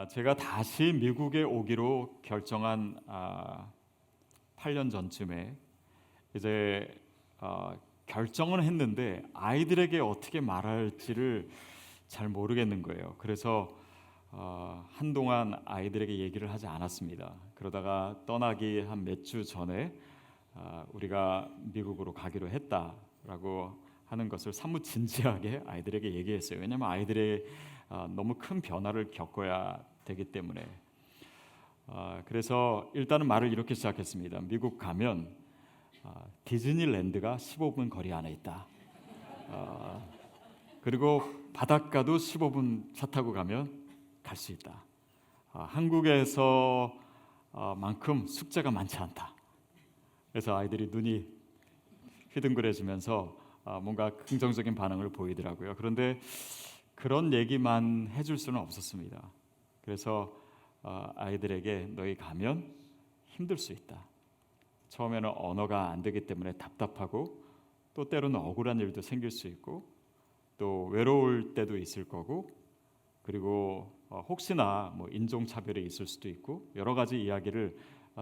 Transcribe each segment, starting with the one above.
제가 다시 미국에 오기로 결정한 8년 전쯤에 이제 결정은 했는데 아이들에게 어떻게 말할지를 잘 모르겠는 거예요. 그래서 한동안 아이들에게 얘기를 하지 않았습니다. 그러다가 떠나기 한 몇 주 전에 우리가 미국으로 가기로 했다라고 하는 것을 사뭇 진지하게 아이들에게 얘기했어요. 왜냐하면 아이들의 너무 큰 변화를 겪어야 되기 때문에. 그래서 일단은 말을 이렇게 시작했습니다. 미국 가면 디즈니랜드가 15분 거리 안에 있다. 그리고 바닷가도 15분 차 타고 가면 갈 수 있다. 한국에서 만큼 숙제가 많지 않다. 그래서 아이들이 눈이 휘둥그레지면서 뭔가 긍정적인 반응을 보이더라고요. 그런데 그런 얘기만 해줄 수는 없었습니다. 그래서 아이들에게 너희 가면 힘들 수 있다. 처음에는 언어가 안 되기 때문에 답답하고 또 때로는 억울한 일도 생길 수 있고 또 외로울 때도 있을 거고 그리고 혹시나 뭐 인종차별이 있을 수도 있고 여러 가지 이야기를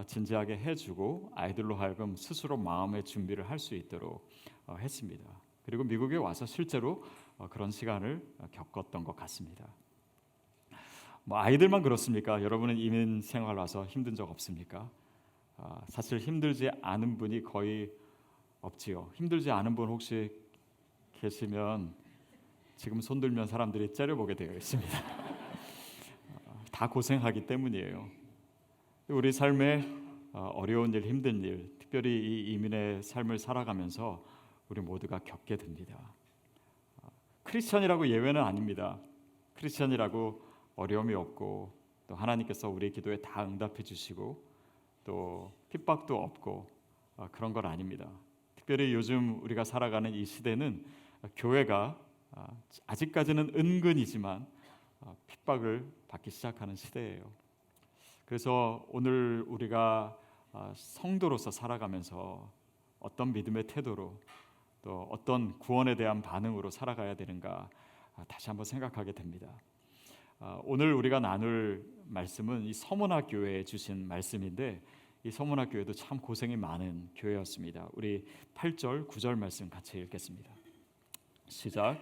진지하게 해주고 아이들로 하여금 스스로 마음의 준비를 할 수 있도록 했습니다. 그리고 미국에 와서 실제로 그런 시간을 겪었던 것 같습니다. 뭐 아이들만 그렇습니까? 여러분은 이민 생활 와서 힘든 적 없습니까? 사실 힘들지 않은 분이 거의 없지요. 힘들지 않은 분 혹시 계시면 지금 손 들면 사람들이 째려보게 되어 있습니다. 다 고생하기 때문이에요. 우리 삶에 어려운 일, 힘든 일, 특별히 이 이민의 삶을 살아가면서 우리 모두가 겪게 됩니다. 크리스천이라고 예외는 아닙니다. 크리스천이라고 어려움이 없고 또 하나님께서 우리 기도에 다 응답해 주시고 또 핍박도 없고 그런 건 아닙니다. 특별히 요즘 우리가 살아가는 이 시대는 교회가 아직까지는 은근이지만 핍박을 받기 시작하는 시대예요. 그래서 오늘 우리가 성도로서 살아가면서 어떤 믿음의 태도로 또 어떤 구원에 대한 반응으로 살아가야 되는가 다시 한번 생각하게 됩니다. 오늘 우리가 나눌 말씀은 이 서문화 교회에 주신 말씀인데 이 서문화 교회도 참 고생이 많은 교회였습니다. 우리 8절, 9절 말씀 같이 읽겠습니다. 시작.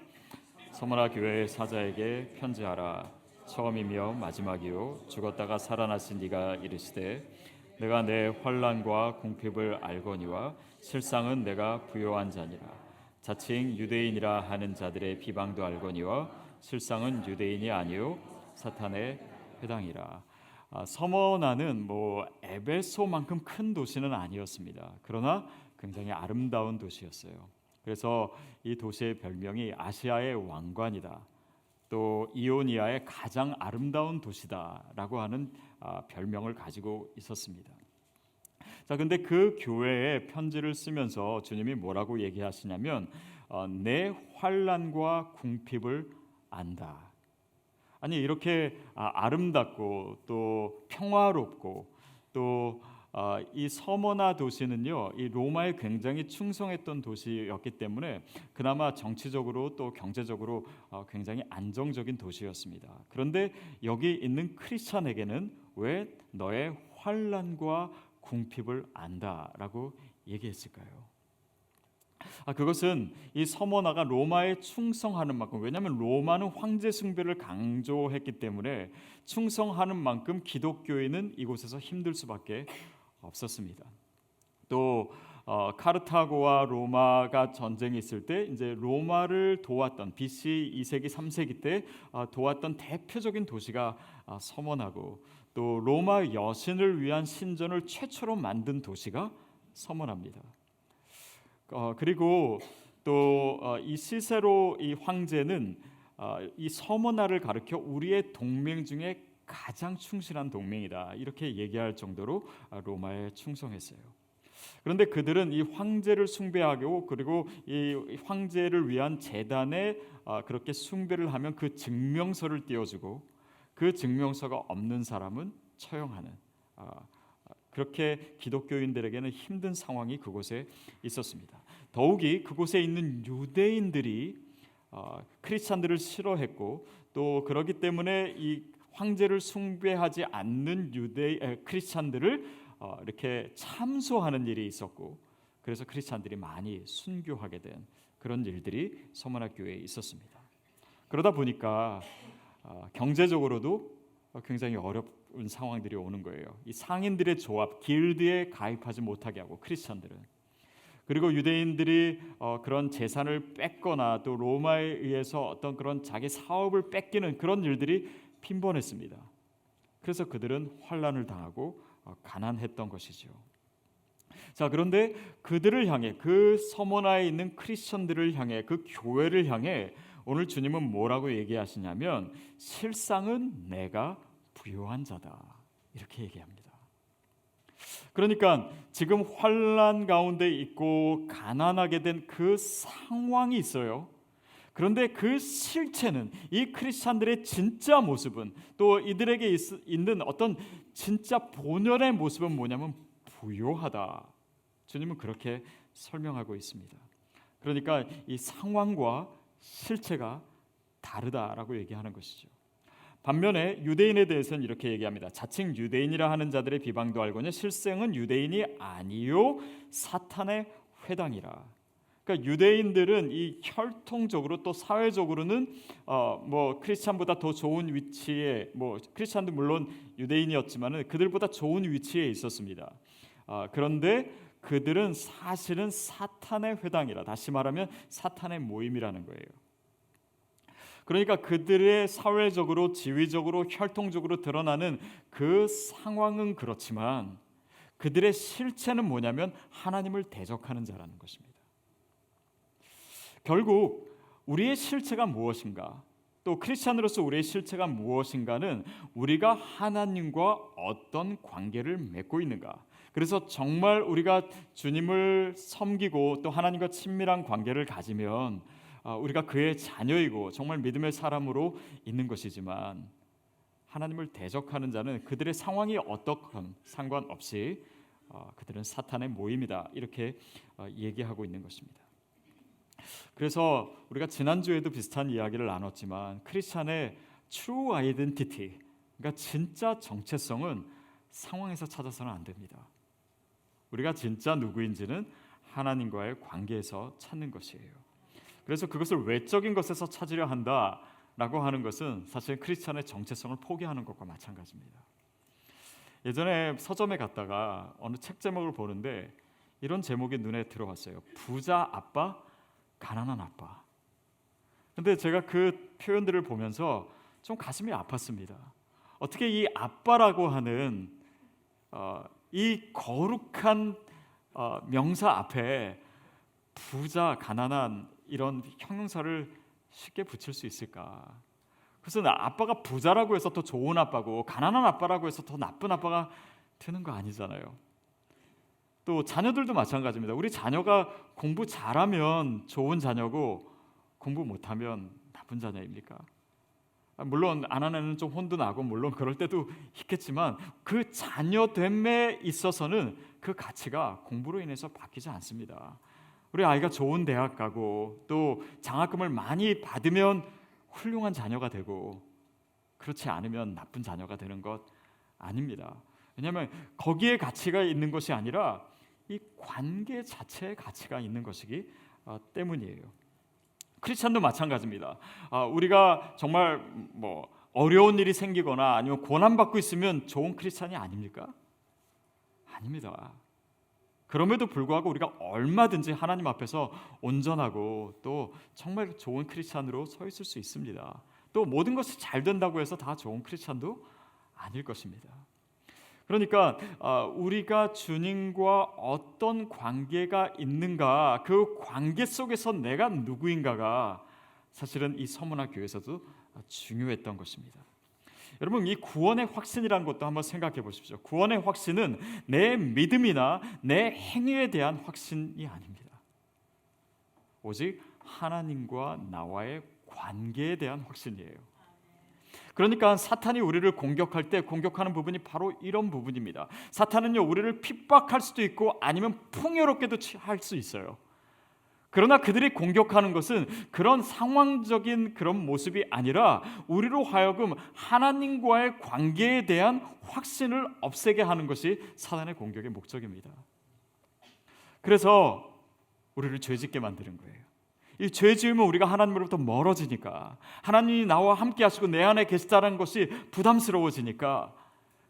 서문화 교회 사자에게 편지하라. 처음이며 마지막이요 죽었다가 살아나신 네가 이르시되 내가 내 환난과 궁핍을 알거니와 실상은 내가 부요한 자니라. 자칭 유대인이라 하는 자들의 비방도 알거니와 실상은 유대인이 아니요 사탄의 회당이라. 서머나는 뭐 에베소만큼 큰 도시는 아니었습니다. 그러나 굉장히 아름다운 도시였어요. 그래서 이 도시의 별명이 아시아의 왕관이다. 또 이오니아의 가장 아름다운 도시다라고 하는 별명을 가지고 있었습니다. 자, 근데 그 교회에 편지를 쓰면서 주님이 뭐라고 얘기하시냐면 내 환난과 궁핍을 안다. 아니 이렇게 아름답고 또 평화롭고 또 이 서머나 도시는요, 이 로마에 굉장히 충성했던 도시였기 때문에 그나마 정치적으로 또 경제적으로 굉장히 안정적인 도시였습니다. 그런데 여기 있는 크리스찬에게는 왜 너의 환난과 궁핍을 안다라고 얘기했을까요? 그것은 이 서머나가 로마에 충성하는 만큼, 왜냐하면 로마는 황제 숭배를 강조했기 때문에 충성하는 만큼 기독교인은 이곳에서 힘들 수밖에 없었습니다. 또 카르타고와 로마가 전쟁이 있을 때 이제 로마를 도왔던 BC 2세기 3세기 때 도왔던 대표적인 도시가 서머나고 또 로마 여신을 위한 신전을 최초로 만든 도시가 서머나입니다. 그리고 또 이 시세로 이 황제는 이 서머나를 가리켜 우리의 동맹 중에 가장 충실한 동맹이다 이렇게 얘기할 정도로 로마에 충성했어요. 그런데 그들은 이 황제를 숭배하고 그리고 이 황제를 위한 제단에 그렇게 숭배를 하면 그 증명서를 띄워주고 그 증명서가 없는 사람은 처형하는 그렇게 기독교인들에게는 힘든 상황이 그곳에 있었습니다. 더욱이 그곳에 있는 유대인들이 크리스찬들을 싫어했고 또 그렇기 때문에 이 황제를 숭배하지 않는 크리스찬들을 이렇게 참소하는 일이 있었고, 그래서 크리스찬들이 많이 순교하게 된 그런 일들이 서문화 교회에 있었습니다. 그러다 보니까 경제적으로도 굉장히 어려운 상황들이 오는 거예요. 이 상인들의 조합, 길드에 가입하지 못하게 하고 크리스찬들은, 그리고 유대인들이 그런 재산을 뺏거나 또 로마에 의해서 어떤 그런 자기 사업을 뺏기는 그런 일들이 빈번했습니다. 그래서 그들은 환난을 당하고 가난했던 것이죠. 자, 그런데 그들을 향해, 그 서머나에 있는 크리스천들을 향해, 그 교회를 향해 오늘 주님은 뭐라고 얘기하시냐면 실상은 내가 부요한 자다, 이렇게 얘기합니다. 그러니까 지금 환난 가운데 있고 가난하게 된 그 상황이 있어요. 그런데 그 실체는, 이 크리스찬들의 진짜 모습은, 또 이들에게 있는 어떤 진짜 본연의 모습은 뭐냐면 부요하다. 주님은 그렇게 설명하고 있습니다. 그러니까 이 상황과 실체가 다르다라고 얘기하는 것이죠. 반면에 유대인에 대해서는 이렇게 얘기합니다. 자칭 유대인이라 하는 자들의 비방도 알거니와 실생은 유대인이 아니요 사탄의 회당이라. 그러니까 유대인들은 이 혈통적으로 또 사회적으로는 뭐 크리스찬보다 더 좋은 위치에, 뭐 크리스찬도 물론 유대인이었지만은 그들보다 좋은 위치에 있었습니다. 그런데 그들은 사실은 사탄의 회당이라, 다시 말하면 사탄의 모임이라는 거예요. 그러니까 그들의 사회적으로, 지위적으로, 혈통적으로 드러나는 그 상황은 그렇지만 그들의 실체는 뭐냐면 하나님을 대적하는 자라는 것입니다. 결국 우리의 실체가 무엇인가, 또 크리스찬으로서 우리의 실체가 무엇인가는 우리가 하나님과 어떤 관계를 맺고 있는가. 그래서 정말 우리가 주님을 섬기고 또 하나님과 친밀한 관계를 가지면 우리가 그의 자녀이고 정말 믿음의 사람으로 있는 것이지만, 하나님을 대적하는 자는 그들의 상황이 어떻건 상관없이 그들은 사탄의 모임이다, 이렇게 얘기하고 있는 것입니다. 그래서 우리가 지난주에도 비슷한 이야기를 나눴지만 크리스찬의 true identity, 그러니까 진짜 정체성은 상황에서 찾아서는 안 됩니다. 우리가 진짜 누구인지는 하나님과의 관계에서 찾는 것이에요. 그래서 그것을 외적인 것에서 찾으려 한다라고 하는 것은 사실 크리스찬의 정체성을 포기하는 것과 마찬가지입니다. 예전에 서점에 갔다가 어느 책 제목을 보는데 이런 제목이 눈에 들어왔어요. 부자 아빠, 가난한 아빠. 근데 제가 그 표현들을 보면서 좀 가슴이 아팠습니다. 어떻게 이 아빠라고 하는 이 거룩한 명사 앞에 부자, 가난한 이런 형용사를 쉽게 붙일 수 있을까? 그래서 아빠가 부자라고 해서 더 좋은 아빠고 가난한 아빠라고 해서 더 나쁜 아빠가 되는 거 아니잖아요. 또 자녀들도 마찬가지입니다. 우리 자녀가 공부 잘하면 좋은 자녀고 공부 못하면 나쁜 자녀입니까? 물론 안 하는 애는 좀 혼도 나고 물론 그럴 때도 있겠지만 그 자녀됨에 있어서는 그 가치가 공부로 인해서 바뀌지 않습니다. 우리 아이가 좋은 대학 가고 또 장학금을 많이 받으면 훌륭한 자녀가 되고, 그렇지 않으면 나쁜 자녀가 되는 것 아닙니다. 왜냐하면 거기에 가치가 있는 것이 아니라 이 관계 자체의 가치가 있는 것이기 때문이에요. 크리스찬도 마찬가지입니다. 우리가 정말 뭐 어려운 일이 생기거나 아니면 고난받고 있으면 좋은 크리스찬이 아닙니까? 아닙니다. 그럼에도 불구하고 우리가 얼마든지 하나님 앞에서 온전하고 또 정말 좋은 크리스찬으로 서 있을 수 있습니다. 또 모든 것이 잘 된다고 해서 다 좋은 크리스찬도 아닐 것입니다. 그러니까 우리가 주님과 어떤 관계가 있는가, 그 관계 속에서 내가 누구인가가 사실은 이 서문화 교회에서도 중요했던 것입니다. 여러분, 이 구원의 확신이라는 것도 한번 생각해 보십시오. 구원의 확신은 내 믿음이나 내 행위에 대한 확신이 아닙니다. 오직 하나님과 나와의 관계에 대한 확신이에요. 그러니까 사탄이 우리를 공격할 때 공격하는 부분이 바로 이런 부분입니다. 사탄은요, 우리를 핍박할 수도 있고 아니면 풍요롭게도 할 수 있어요. 그러나 그들이 공격하는 것은 그런 상황적인 그런 모습이 아니라 우리로 하여금 하나님과의 관계에 대한 확신을 없애게 하는 것이 사단의 공격의 목적입니다. 그래서 우리를 죄짓게 만드는 거예요. 이 죄 지으면 우리가 하나님으로부터 멀어지니까, 하나님이 나와 함께 하시고 내 안에 계시다는 것이 부담스러워지니까,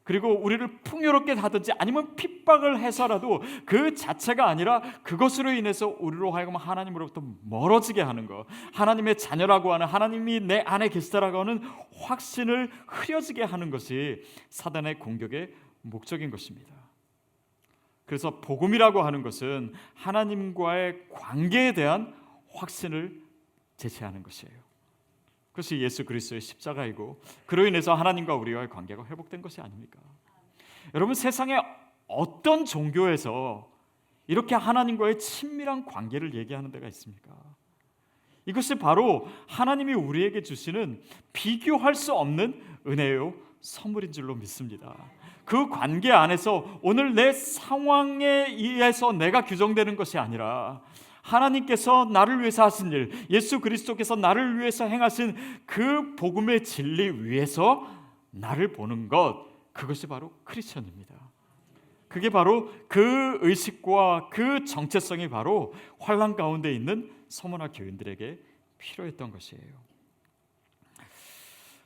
그리고 우리를 풍요롭게 하든지 아니면 핍박을 해서라도 그 자체가 아니라 그것으로 인해서 우리로 하여금 하나님으로부터 멀어지게 하는 것, 하나님의 자녀라고 하는, 하나님이 내 안에 계시다라고 하는 확신을 흐려지게 하는 것이 사단의 공격의 목적인 것입니다. 그래서 복음이라고 하는 것은 하나님과의 관계에 대한 확신을 제시하는 것이에요. 그것이 예수 그리스도의 십자가이고, 그로 인해서 하나님과 우리와의 관계가 회복된 것이 아닙니까? 여러분, 세상의 어떤 종교에서 이렇게 하나님과의 친밀한 관계를 얘기하는 데가 있습니까? 이것이 바로 하나님이 우리에게 주시는 비교할 수 없는 은혜요 선물인 줄로 믿습니다. 그 관계 안에서 오늘 내 상황에 의해서 내가 규정되는 것이 아니라 하나님께서 나를 위해서 하신 일, 예수 그리스도께서 나를 위해서 행하신 그 복음의 진리 위에서 나를 보는 것, 그것이 바로 크리스천입니다. 그게 바로 그 의식과 그 정체성이 바로 환난 가운데 있는 서머나 교인들에게 필요했던 것이에요.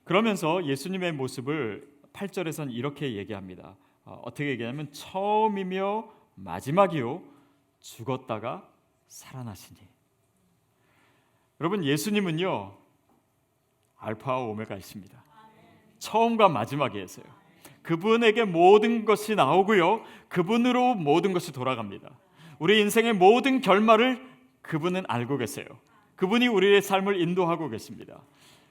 그러면서 예수님의 모습을 8절에서는 이렇게 얘기합니다. 어떻게 얘기하냐면 처음이며 마지막이요 죽었다가 살아나시니. 여러분, 예수님은요 알파와 오메가이십니다. 처음과 마지막이에요. 그분에게 모든 것이 나오고요, 그분으로 모든 것이 돌아갑니다. 우리 인생의 모든 결말을 그분은 알고 계세요. 그분이 우리의 삶을 인도하고 계십니다.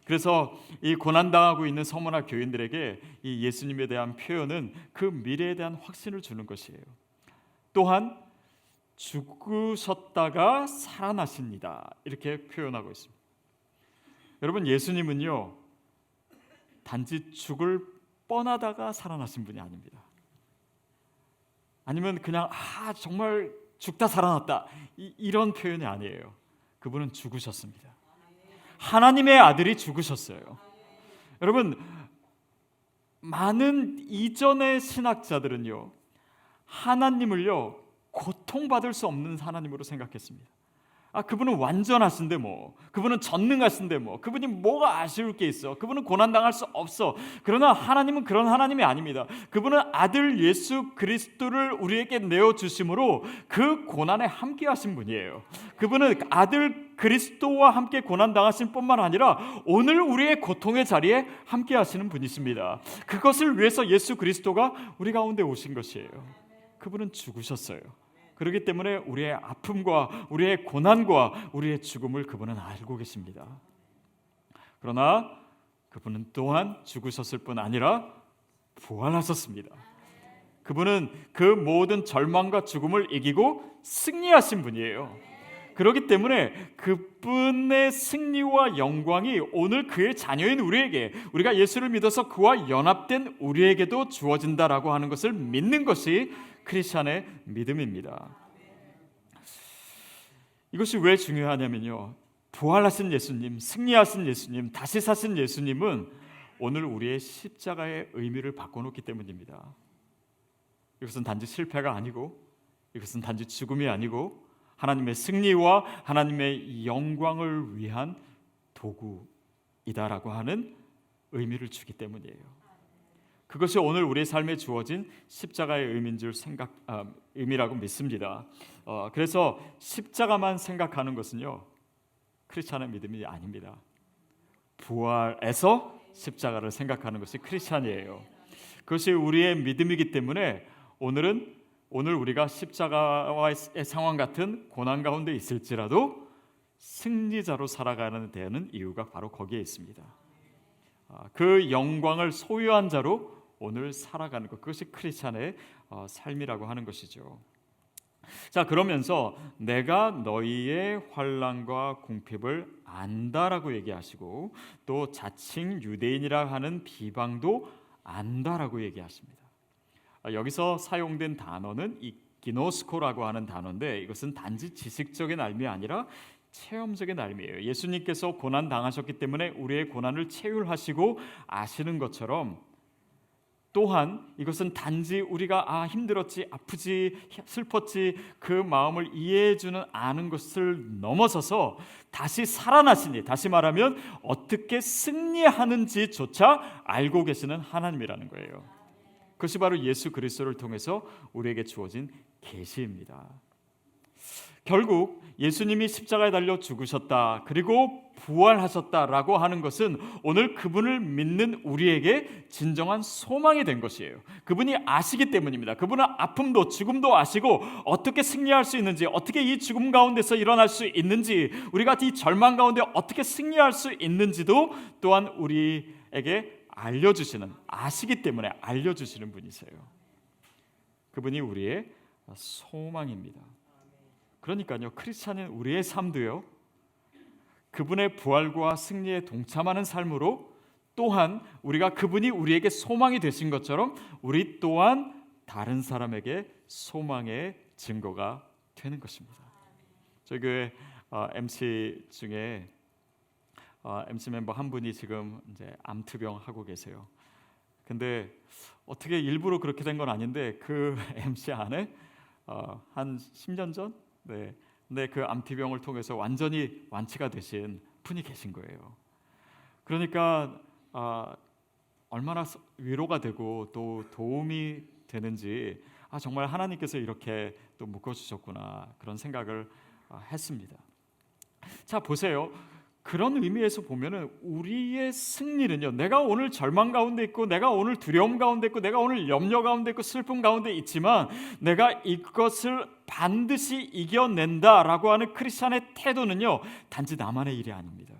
그래서 이 고난당하고 있는 서머나 교인들에게 이 예수님에 대한 표현은 그 미래에 대한 확신을 주는 것이에요. 또한 죽으셨다가 살아나십니다, 이렇게 표현하고 있습니다. 여러분, 예수님은요 단지 죽을 뻔하다가 살아나신 분이 아닙니다. 아니면 그냥 정말 죽다 살아났다, 이런 표현이 아니에요. 그분은 죽으셨습니다. 하나님의 아들이 죽으셨어요. 여러분, 많은 이전의 신학자들은요 하나님을요 고통받을 수 없는 하나님으로 생각했습니다. 그분은 완전하신데 그분은 전능하신데 그분이 뭐가 아쉬울 게 있어, 그분은 고난당할 수 없어. 그러나 하나님은 그런 하나님이 아닙니다. 그분은 아들 예수 그리스도를 우리에게 내어주심으로 그 고난에 함께 하신 분이에요. 그분은 아들 그리스도와 함께 고난당하신 뿐만 아니라 오늘 우리의 고통의 자리에 함께 하시는 분이십니다. 그것을 위해서 예수 그리스도가 우리 가운데 오신 것이에요. 그분은 죽으셨어요. 그렇기 때문에 우리의 아픔과 우리의 고난과 우리의 죽음을 그분은 알고 계십니다. 그러나 그분은 또한 죽으셨을 뿐 아니라 부활하셨습니다. 그분은 그 모든 절망과 죽음을 이기고 승리하신 분이에요. 그렇기 때문에 그분의 승리와 영광이 오늘 그의 자녀인 우리에게, 우리가 예수를 믿어서 그와 연합된 우리에게도 주어진다라고 하는 것을 믿는 것이 크리스천의 믿음입니다. 이것이 왜 중요하냐면요, 부활하신 예수님, 승리하신 예수님, 다시 사신 예수님은 오늘 우리의 십자가의 의미를 바꿔놓기 때문입니다. 이것은 단지 실패가 아니고, 이것은 단지 죽음이 아니고 하나님의 승리와 하나님의 영광을 위한 도구이다라고 하는 의미를 주기 때문이에요. 그것이 오늘 우리의 삶에 주어진 십자가의 의미인 줄 의미라고 믿습니다. 그래서 십자가만 생각하는 것은요 크리스찬의 믿음이 아닙니다. 부활에서 십자가를 생각하는 것이 크리스찬이에요. 그것이 우리의 믿음이기 때문에 오늘 우리가 십자가와의 상황 같은 고난 가운데 있을지라도 승리자로 살아가는 데는 이유가 바로 거기에 있습니다. 그 영광을 소유한 자로 오늘 살아가는 것, 그것이 크리스찬의 삶이라고 하는 것이죠. 자, 그러면서 내가 너희의 환난과 궁핍을 안다라고 얘기하시고 또 자칭 유대인이라 하는 비방도 안다라고 얘기하십니다. 여기서 사용된 단어는 이 기노스코라고 하는 단어인데 이것은 단지 지식적인 삶이 아니라 체험적인 삶이에요. 예수님께서 고난 당하셨기 때문에 우리의 고난을 체휼하시고 아시는 것처럼 또한 이것은 단지 우리가 힘들었지, 아프지, 슬펐지 그 마음을 이해해주는 아는 것을 넘어서서 다시 살아나시니, 다시 말하면 어떻게 승리하는지조차 알고 계시는 하나님이라는 거예요. 그것이 바로 예수 그리스도를 통해서 우리에게 주어진 계시입니다. 결국 예수님이 십자가에 달려 죽으셨다, 그리고 부활하셨다라고 하는 것은 오늘 그분을 믿는 우리에게 진정한 소망이 된 것이에요. 그분이 아시기 때문입니다. 그분은 아픔도 죽음도 아시고 어떻게 승리할 수 있는지, 어떻게 이 죽음 가운데서 일어날 수 있는지, 우리가 이 절망 가운데 어떻게 승리할 수 있는지도 또한 우리에게 알려주시는, 아시기 때문에 알려주시는 분이세요. 그분이 우리의 소망입니다. 그러니까요, 크리스찬인 우리의 삶도요, 그분의 부활과 승리에 동참하는 삶으로 또한 우리가 그분이 우리에게 소망이 되신 것처럼 우리 또한 다른 사람에게 소망의 증거가 되는 것입니다. 저희 교회 MC 중에 MC 멤버 한 분이 지금 이제 암투병 하고 계세요. 근데 어떻게 일부러 그렇게 된 건 아닌데 그 MC 안에 한 10년 전, 근데 그 암투병을 통해서 완전히 완치가 되신 분이 계신 거예요. 그러니까 얼마나 위로가 되고 또 도움이 되는지, 정말 하나님께서 이렇게 또 묶어주셨구나, 그런 생각을 했습니다. 자, 보세요. 그런 의미에서 보면은 우리의 승리는요, 내가 오늘 절망 가운데 있고, 내가 오늘 두려움 가운데 있고, 내가 오늘 염려 가운데 있고, 슬픔 가운데 있지만 내가 이것을 반드시 이겨낸다라고 하는 크리스찬의 태도는요, 단지 나만의 일이 아닙니다.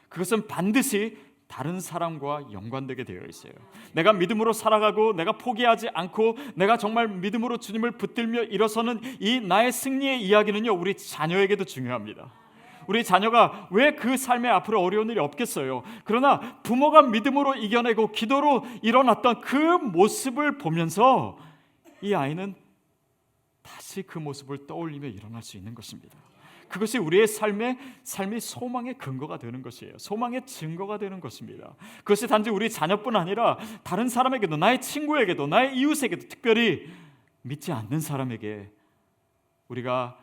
그것은 반드시 다른 사람과 연관되게 되어 있어요. 내가 믿음으로 살아가고, 내가 포기하지 않고, 내가 정말 믿음으로 주님을 붙들며 일어서는 이 나의 승리의 이야기는요, 우리 자녀에게도 중요합니다. 우리 자녀가 왜 그 삶에 앞으로 어려운 일이 없겠어요. 그러나 부모가 믿음으로 이겨내고 기도로 일어났던 그 모습을 보면서 이 아이는 다시 그 모습을 떠올리며 일어날 수 있는 것입니다. 그것이 우리의 삶의 소망의 근거가 되는 것이에요. 소망의 증거가 되는 것입니다. 그것이 단지 우리 자녀뿐 아니라 다른 사람에게도, 나의 친구에게도, 나의 이웃에게도, 특별히 믿지 않는 사람에게 우리가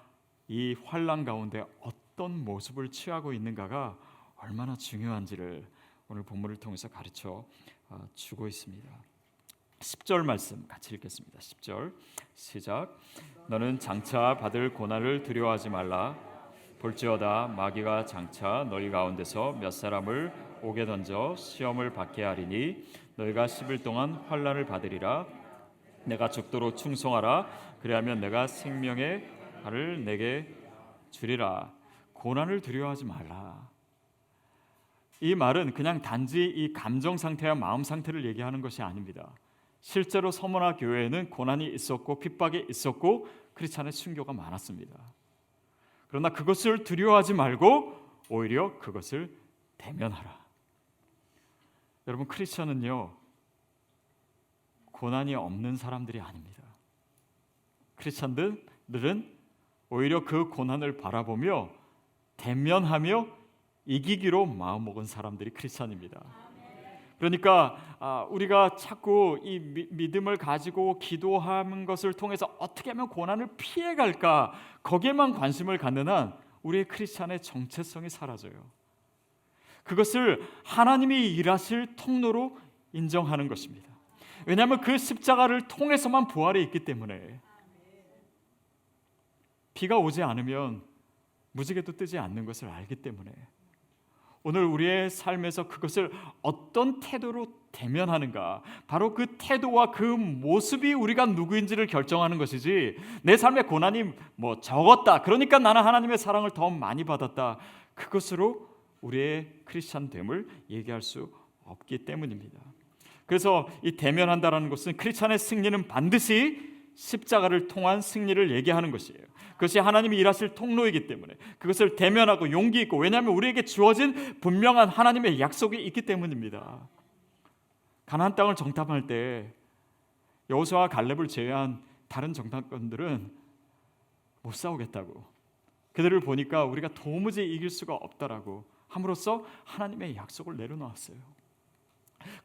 이 환난 가운데 어떤 모습을 취하고 있는가가 얼마나 중요한지를 오늘 본문을 통해서 가르쳐 주고 있습니다. 10절 말씀 같이 읽겠습니다. 10절 시작. 너는 장차 받을 고난을 두려워하지 말라. 볼지어다 마귀가 장차 너희 가운데서 몇 사람을 옥에 던져 시험을 받게 하리니 너희가 10일 동안 환난을 받으리라. 내가 죽도록 충성하라. 그리하면 내가 생명의 알을 내게 주리라. 고난을 두려워하지 말라. 이 말은 그냥 단지 이 감정 상태와 마음 상태를 얘기하는 것이 아닙니다. 실제로 서머나 교회에는 고난이 있었고 핍박이 있었고 크리스찬의 순교가 많았습니다. 그러나 그것을 두려워하지 말고 오히려 그것을 대면하라. 여러분, 크리스찬은요, 고난이 없는 사람들이 아닙니다. 크리스찬들은 오히려 그 고난을 바라보며 대면하며 이기기로 마음먹은 사람들이 크리스찬입니다. 그러니까 우리가 자꾸 이 믿음을 가지고 기도하는 것을 통해서 어떻게 하면 고난을 피해갈까, 거기에만 관심을 갖는 한 우리의 크리스찬의 정체성이 사라져요. 그것을 하나님이 일하실 통로로 인정하는 것입니다. 왜냐하면 그 십자가를 통해서만 부활이 있기 때문에. 비가 오지 않으면 무지개도 뜨지 않는 것을 알기 때문에 오늘 우리의 삶에서 그것을 어떤 태도로 대면하는가, 바로 그 태도와 그 모습이 우리가 누구인지를 결정하는 것이지, 내 삶의 고난이 적었다, 그러니까 나는 하나님의 사랑을 더 많이 받았다, 그것으로 우리의 크리스찬됨을 얘기할 수 없기 때문입니다. 그래서 이 대면한다라는 것은 크리스찬의 승리는 반드시 십자가를 통한 승리를 얘기하는 것이에요. 그것이 하나님이 일하실 통로이기 때문에 그것을 대면하고 용기 있고, 왜냐하면 우리에게 주어진 분명한 하나님의 약속이 있기 때문입니다. 가나안 땅을 정탐할 때 여호수아와 갈렙을 제외한 다른 정당권들은 못 싸우겠다고, 그들을 보니까 우리가 도무지 이길 수가 없다라고 함으로써 하나님의 약속을 내려놓았어요.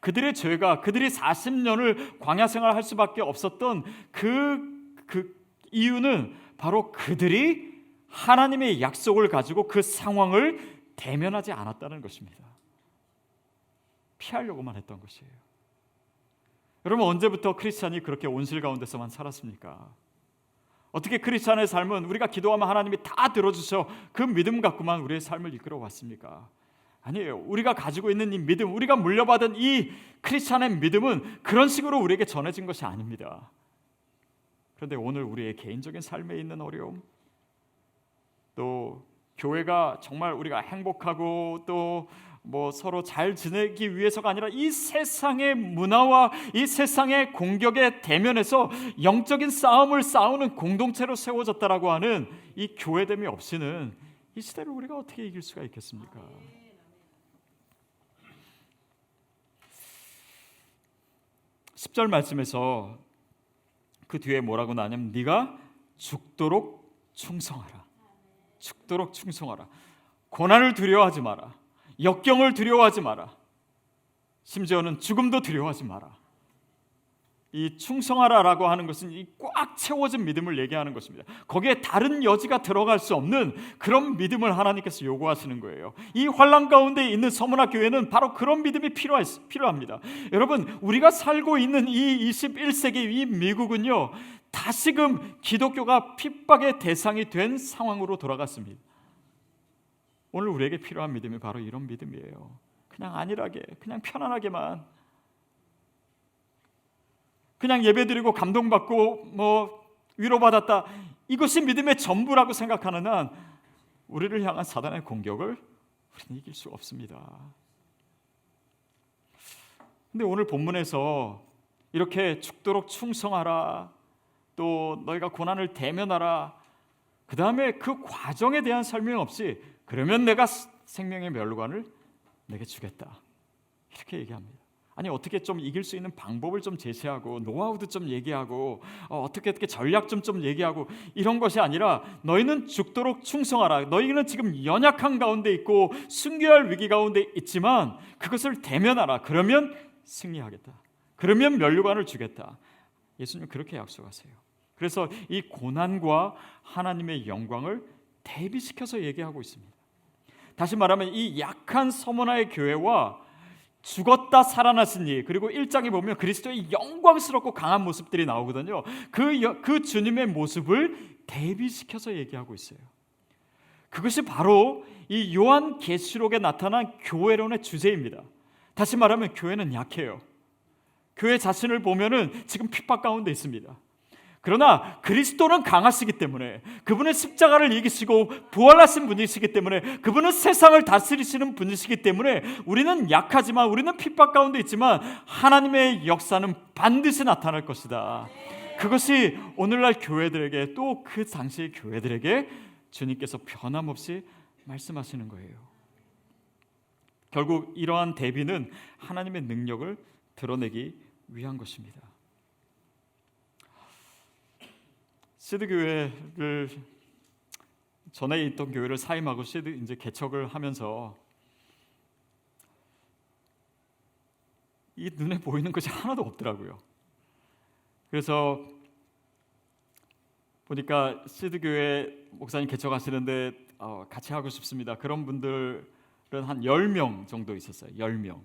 그들의 죄가, 그들이 40년을 광야 생활할 수밖에 없었던 그 이유는 바로 그들이 하나님의 약속을 가지고 그 상황을 대면하지 않았다는 것입니다. 피하려고만 했던 것이에요. 여러분, 언제부터 크리스찬이 그렇게 온실 가운데서만 살았습니까? 어떻게 크리스찬의 삶은 우리가 기도하면 하나님이 다 들어주셔 그 믿음 갖고만 우리의 삶을 이끌어 왔습니까? 아니에요. 우리가 가지고 있는 이 믿음, 우리가 물려받은 이 크리스찬의 믿음은 그런 식으로 우리에게 전해진 것이 아닙니다. 그런데 오늘 우리의 개인적인 삶에 있는 어려움, 또 교회가 정말 우리가 행복하고 또 서로 잘 지내기 위해서가 아니라 이 세상의 문화와 이 세상의 공격에 대면해서 영적인 싸움을 싸우는 공동체로 세워졌다라고 하는 이 교회됨이 없이는 이 시대를 우리가 어떻게 이길 수가 있겠습니까? 10절 말씀에서 그 뒤에 뭐라고 나냐면 네가 죽도록 충성하라. 죽도록 충성하라. 고난을 두려워하지 마라. 역경을 두려워하지 마라. 심지어는 죽음도 두려워하지 마라. 이 충성하라라고 하는 것은 이 꽉 채워진 믿음을 얘기하는 것입니다. 거기에 다른 여지가 들어갈 수 없는 그런 믿음을 하나님께서 요구하시는 거예요. 이 환난 가운데 있는 서문화 교회는 바로 그런 믿음이 필요합니다. 여러분, 우리가 살고 있는 이 21세기 이 미국은요, 다시금 기독교가 핍박의 대상이 된 상황으로 돌아갔습니다. 오늘 우리에게 필요한 믿음이 바로 이런 믿음이에요. 그냥 안일하게, 그냥 편안하게만, 그냥 예배드리고 감동받고 위로받았다, 이것이 믿음의 전부라고 생각하는 한 우리를 향한 사단의 공격을 우리는 이길 수 없습니다. 근데 오늘 본문에서 이렇게 죽도록 충성하라, 또 너희가 고난을 대면하라, 그 다음에 그 과정에 대한 설명 없이 그러면 내가 생명의 멸관을 내게 주겠다, 이렇게 얘기합니다. 아니, 어떻게 좀 이길 수 있는 방법을 좀 제시하고 노하우도 좀 얘기하고 어떻게 전략 좀 얘기하고 이런 것이 아니라 너희는 죽도록 충성하라. 너희는 지금 연약한 가운데 있고 순교할 위기 가운데 있지만 그것을 대면하라. 그러면 승리하겠다. 그러면 면류관을 주겠다. 예수님 그렇게 약속하세요. 그래서 이 고난과 하나님의 영광을 대비시켜서 얘기하고 있습니다. 다시 말하면 이 약한 서머나의 교회와 죽었다 살아나신 이, 그리고 1장에 보면 그리스도의 영광스럽고 강한 모습들이 나오거든요. 그 주님의 모습을 대비시켜서 얘기하고 있어요. 그것이 바로 이 요한계시록에 나타난 교회론의 주제입니다. 다시 말하면 교회는 약해요. 교회 자신을 보면은 지금 핍박 가운데 있습니다. 그러나 그리스도는 강하시기 때문에, 그분은 십자가를 이기시고 부활하신 분이시기 때문에, 그분은 세상을 다스리시는 분이시기 때문에 우리는 약하지만, 우리는 핍박 가운데 있지만 하나님의 역사는 반드시 나타날 것이다. 그것이 오늘날 교회들에게, 또 그 당시의 교회들에게 주님께서 변함없이 말씀하시는 거예요. 결국 이러한 대비는 하나님의 능력을 드러내기 위한 것입니다. 시드 교회를, 전에 있던 교회를 사임하고 시드 이제 개척을 하면서 이 눈에 보이는 것이 하나도 없더라고요. 그래서 보니까 시드 교회 목사님 개척하시는데 같이 하고 싶습니다. 그런 분들은 한 10명 정도 있었어요. 10명.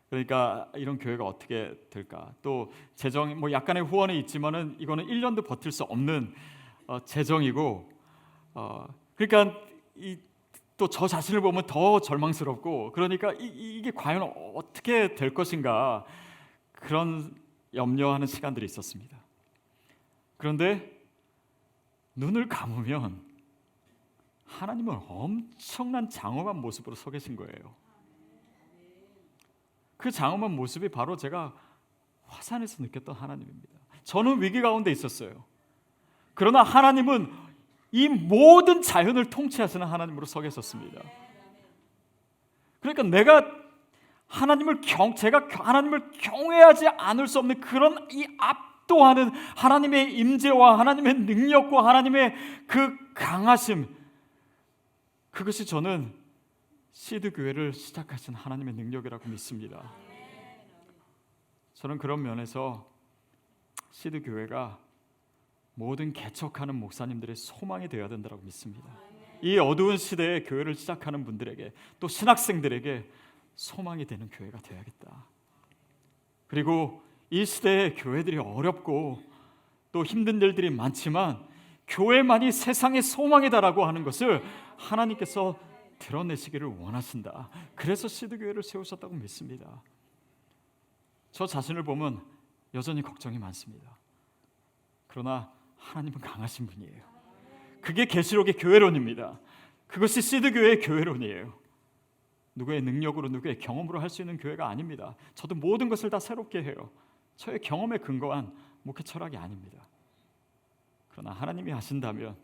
그러니까 이런 교회가 어떻게 될까? 또 재정 약간의 후원이 있지만은 이거는 1년도 버틸 수 없는 재정이고, 그러니까 또 저 자신을 보면 더 절망스럽고, 그러니까 이게 과연 어떻게 될 것인가, 그런 염려하는 시간들이 있었습니다. 그런데 눈을 감으면 하나님은 엄청난 장엄한 모습으로 서 계신 거예요. 그 장엄한 모습이 바로 제가 화산에서 느꼈던 하나님입니다. 저는 위기 가운데 있었어요. 그러나 하나님은 이 모든 자연을 통치하시는 하나님으로 서 계셨습니다. 그러니까 제가 하나님을 경외하지 않을 수 없는 그런 이 압도하는 하나님의 임재와 하나님의 능력과 하나님의 그 강하심, 그것이 저는 시드 교회를 시작하신 하나님의 능력이라고 믿습니다. 저는 그런 면에서 시드 교회가 모든 개척하는 목사님들의 소망이 되어야 된다고 믿습니다. 이 어두운 시대에 교회를 시작하는 분들에게, 또 신학생들에게 소망이 되는 교회가 되어야겠다. 그리고 이 시대에 교회들이 어렵고 또 힘든 일들이 많지만 교회만이 세상의 소망이다라고 하는 것을 하나님께서 드러내시기를 원하신다. 그래서 시드 교회를 세우셨다고 믿습니다. 저 자신을 보면 여전히 걱정이 많습니다. 그러나 하나님은 강하신 분이에요. 그게 계시록의 교회론입니다. 그것이 시드 교회의 교회론이에요. 누구의 능력으로, 누구의 경험으로 할 수 있는 교회가 아닙니다. 저도 모든 것을 다 새롭게 해요. 저의 경험에 근거한 목회 철학이 아닙니다. 그러나 하나님이 하신다면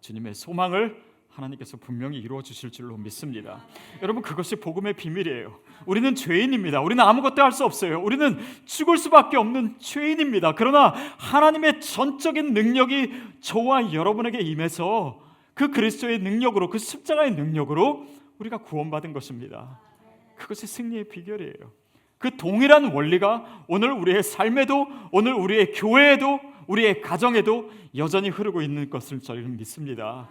주님의 소망을 하나님께서 분명히 이루어 주실 줄로 믿습니다. 여러분, 그것이 복음의 비밀이에요. 우리는 죄인입니다. 우리는 아무것도 할 수 없어요. 우리는 죽을 수밖에 없는 죄인입니다. 그러나 하나님의 전적인 능력이 저와 여러분에게 임해서 그 그리스도의 능력으로, 그 십자가의 능력으로 우리가 구원받은 것입니다. 그것이 승리의 비결이에요. 그 동일한 원리가 오늘 우리의 삶에도, 오늘 우리의 교회에도, 우리의 가정에도 여전히 흐르고 있는 것을 저희는 믿습니다.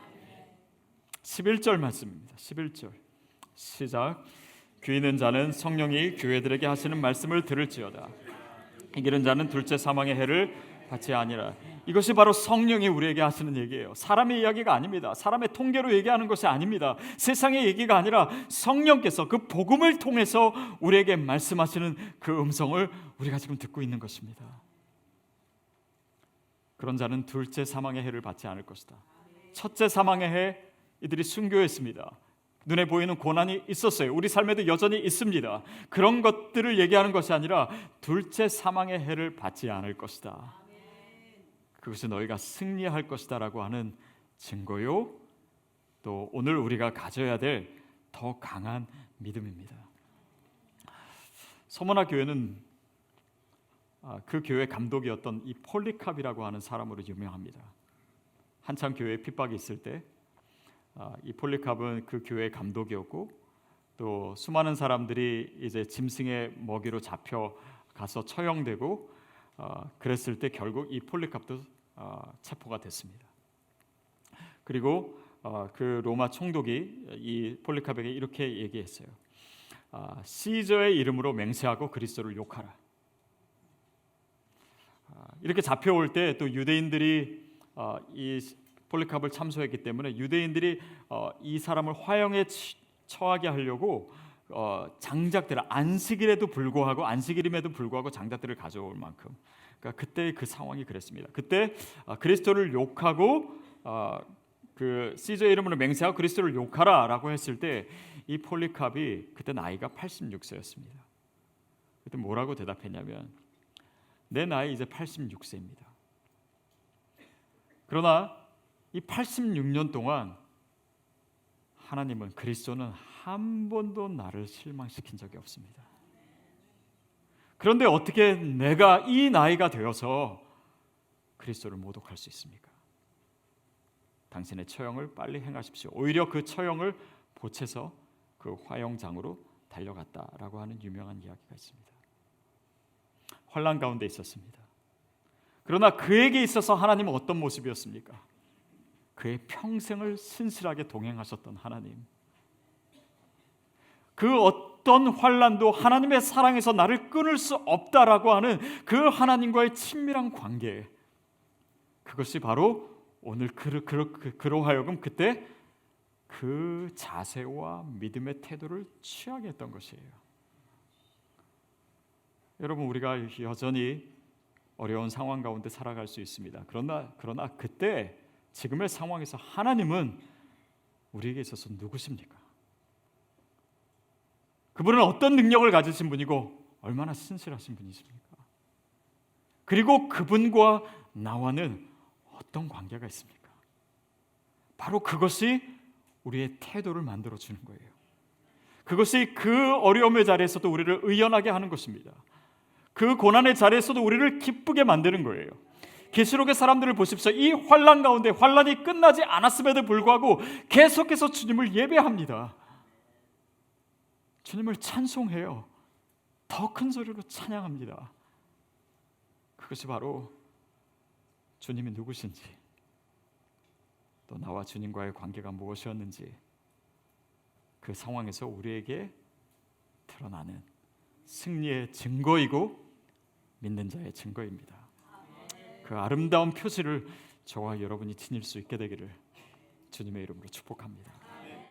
11절 말씀입니다. 11절 시작. 귀 있는 자는 성령이 교회들에게 하시는 말씀을 들을지어다. 이기는 자는 둘째 사망의 해를 받지 아니라. 이것이 바로 성령이 우리에게 하시는 얘기예요. 사람의 이야기가 아닙니다. 사람의 통계로 얘기하는 것이 아닙니다. 세상의 얘기가 아니라 성령께서 그 복음을 통해서 우리에게 말씀하시는 그 음성을 우리가 지금 듣고 있는 것입니다. 그런 자는 둘째 사망의 해를 받지 않을 것이다. 첫째 사망의 해, 이들이 순교했습니다. 눈에 보이는 고난이 있었어요. 우리 삶에도 여전히 있습니다. 그런 것들을 얘기하는 것이 아니라 둘째 사망의 해를 받지 않을 것이다. 그것이 너희가 승리할 것이다 라고 하는 증거요, 또 오늘 우리가 가져야 될 더 강한 믿음입니다. 서머나 교회는 그 교회 감독이었던 이 폴리캅이라고 하는 사람으로 유명합니다. 한참 교회에 핍박이 있을 때 이 폴리캅은 그 교회 감독이었고, 또 수많은 사람들이 이제 짐승의 먹이로 잡혀 가서 처형되고 그랬을 때 결국 이 폴리캅도 체포가 됐습니다. 그리고 그 로마 총독이 이 폴리캅에게 이렇게 얘기했어요. 시저의 이름으로 맹세하고 그리스도를 욕하라. 이렇게 잡혀올 때 또 유대인들이 이 폴리캅을 참소했기 때문에 유대인들이 이 사람을 화형에 처하게 하려고 장작들을, 안식일에도 불구하고, 안식일임에도 불구하고 장작들을 가져올 만큼, 그러니까 그때 그 상황이 그랬습니다. 그때 그리스도를 욕하고 그 시저의 이름으로 맹세하고 그리스도를 욕하라라고 했을 때 이 폴리캅이 그때 나이가 86세였습니다. 그때 뭐라고 대답했냐면, 내 나이 이제 86세입니다. 그러나 이 86년 동안 하나님은, 그리스도는 한 번도 나를 실망시킨 적이 없습니다. 그런데 어떻게 내가 이 나이가 되어서 그리스도를 모독할 수 있습니까? 당신의 처형을 빨리 행하십시오. 오히려 그 처형을 보채서 그 화형장으로 달려갔다라고 하는 유명한 이야기가 있습니다. 환난 가운데 있었습니다. 그러나 그에게 있어서 하나님은 어떤 모습이었습니까? 그의 평생을 신실하게 동행하셨던 하나님. 그 어떤 환난도 하나님의 사랑에서 나를 끊을 수 없다라고 하는 그 하나님과의 친밀한 관계, 그것이 바로 오늘 그로 하여금 그때 그 자세와 믿음의 태도를 취하게 했던 것이에요. 여러분, 우리가 여전히 어려운 상황 가운데 살아갈 수 있습니다. 그러나 그때 지금의 상황에서 하나님은 우리에게 있어서 누구십니까? 그분은 어떤 능력을 가지신 분이고 얼마나 신실하신 분이십니까? 그리고 그분과 나와는 어떤 관계가 있습니까? 바로 그것이 우리의 태도를 만들어주는 거예요. 그것이 그 어려움의 자리에서도 우리를 의연하게 하는 것입니다. 그 고난의 자리에서도 우리를 기쁘게 만드는 거예요. 계시록의 사람들을 보십시오. 이 환난 가운데 환난이 끝나지 않았음에도 불구하고 계속해서 주님을 예배합니다. 주님을 찬송해요. 더 큰 소리로 찬양합니다. 그것이 바로 주님이 누구신지, 또 나와 주님과의 관계가 무엇이었는지 그 상황에서 우리에게 드러나는 승리의 증거이고 믿는 자의 증거입니다. 그 아름다운 표지를 저와 여러분이 지닐 수 있게 되기를 주님의 이름으로 축복합니다.